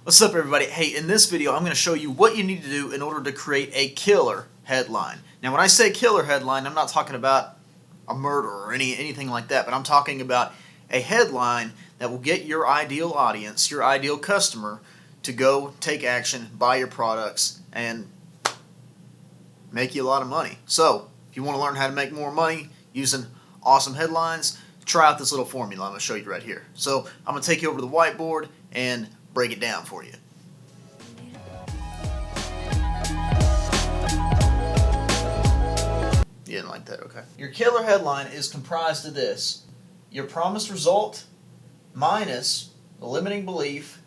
What's up, everybody? Hey, in this video I'm going to show you what you need to do in order to create a killer headline. Now when I say killer headline, I'm not talking about a murder or anything like that, but I'm talking about a headline that will get your ideal audience, your ideal customer, to go take action, buy your products, and make you a lot of money. So if you want to learn how to make more money using awesome headlines, try out this little formula I'm going to show you right here. So I'm going to take you over to the whiteboard and break it down for you. You didn't like that, okay. Your killer headline is comprised of this: your promised result minus the limiting belief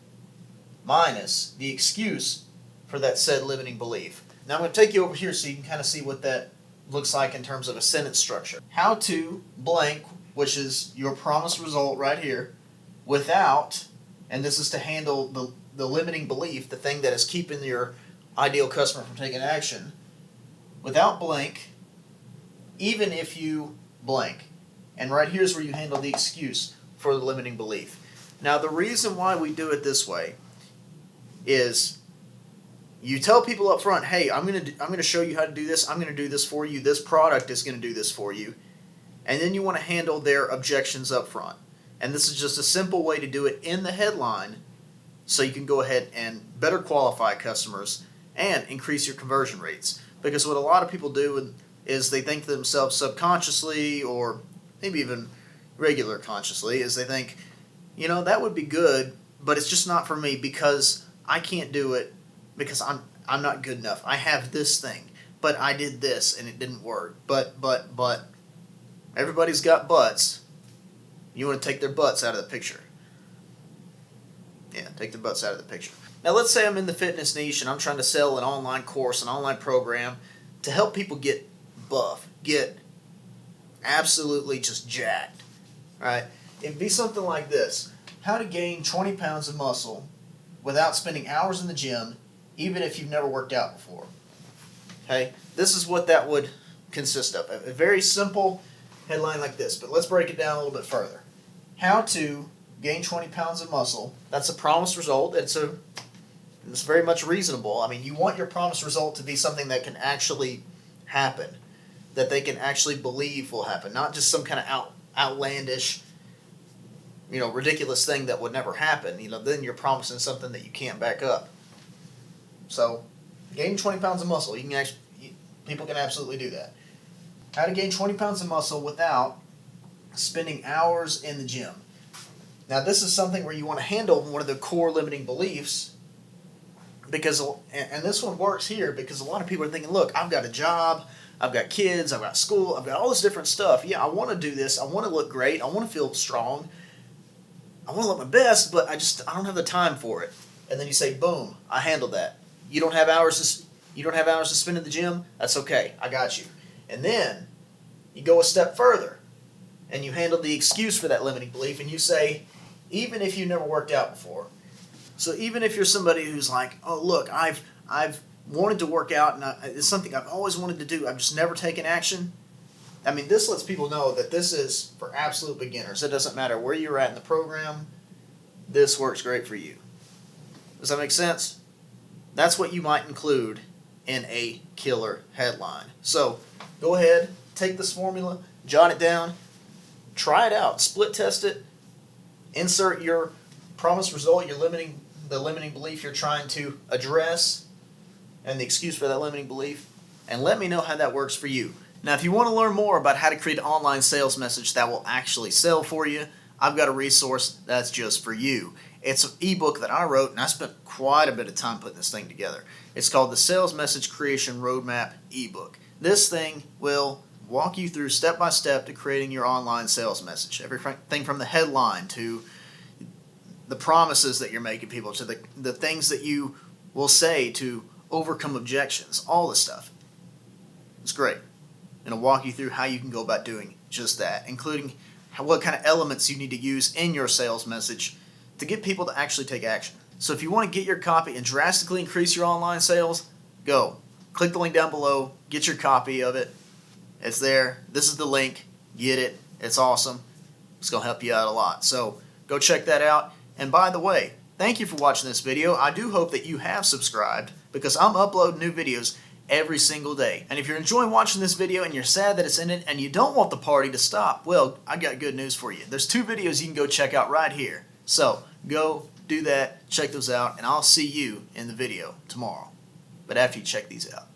minus the excuse for that said limiting belief. Now I'm going to take you over here so you can kind of see what that looks like in terms of a sentence structure. How to blank, which is your promised result right here, without, and this is to handle the limiting belief, the thing that is keeping your ideal customer from taking action, without blank, even if you blank. And right here's where you handle the excuse for the limiting belief. Now the reason why we do it this way is you tell people up front, hey, I'm gonna show you how to do this, I'm gonna do this for you, this product is gonna do this for you, and then you want to handle their objections up front. And this is just a simple way to do it in the headline so you can go ahead and better qualify customers and increase your conversion rates. Because what a lot of people do is they think to themselves subconsciously, or maybe even regular consciously, is they think, you know, that would be good, but it's just not for me because I can't do it because I'm not good enough. I have this thing, but I did this and it didn't work. But everybody's got butts. You want to take their butts out of the picture. Yeah, take their butts out of the picture. Now let's say I'm in the fitness niche and I'm trying to sell an online course, an online program to help people get buff, get absolutely just jacked, right? It'd be something like this: how to gain 20 pounds of muscle without spending hours in the gym, even if you've never worked out before. Okay, this is what that would consist of. A very simple headline like this, but let's break it down a little bit further. How to gain 20 pounds of muscle. That's a promised result. It's very much reasonable. I mean, you want your promised result to be something that can actually happen, that they can actually believe will happen, not just some kind of outlandish, ridiculous thing that would never happen. Then you're promising something that you can't back up. So, gain 20 pounds of muscle. People can absolutely do that. How to gain 20 pounds of muscle without spending hours in the gym. Now this is something where you want to handle one of the core limiting beliefs, because, and this one works here because a lot of people are thinking, look, I've got a job, I've got kids, I've got school, I've got all this different stuff. Yeah, I want to do this, I want to look great, I want to feel strong, I want to look my best, but I don't have the time for it. And then you say, boom, I handled that. You don't have hours to spend in the gym? That's okay, I got you. And then you go a step further and you handle the excuse for that limiting belief, and you say, even if you never worked out before. So even if you're somebody who's like, oh look, I've wanted to work out and it's something I've always wanted to do, I've just never taken action. I mean, this lets people know that this is for absolute beginners. It doesn't matter where you're at in the program, this works great for you. Does that make sense? That's what you might include in a killer headline. So go ahead, take this formula, jot it down, try it out, split test it, insert your promised result, the limiting belief you're trying to address, and the excuse for that limiting belief, and let me know how that works for you. Now, if you want to learn more about how to create an online sales message that will actually sell for you, I've got a resource that's just for you. It's an ebook that I wrote, and I spent quite a bit of time putting this thing together. It's called the Sales Message Creation Roadmap ebook. This thing will walk you through step by step to creating your online sales message. Everything from the headline to the promises that you're making people, to the things that you will say to overcome objections, all this stuff. It's great. And it'll walk you through how you can go about doing just that, including what kind of elements you need to use in your sales message to get people to actually take action. So if you want to get your copy and drastically increase your online sales, go. Click the link down below, get your copy of it. It's there. This is the link. Get it. It's awesome. It's going to help you out a lot. So go check that out. And by the way, Thank you for watching this video. I do hope that you have subscribed because I'm uploading new videos every single day. And if you're enjoying watching this video and you're sad that it's ended and you don't want the party to stop, well, I got good news for you. There's 2 videos you can go check out right here. So go do that, check those out, and I'll see you in the video tomorrow. But after you check these out.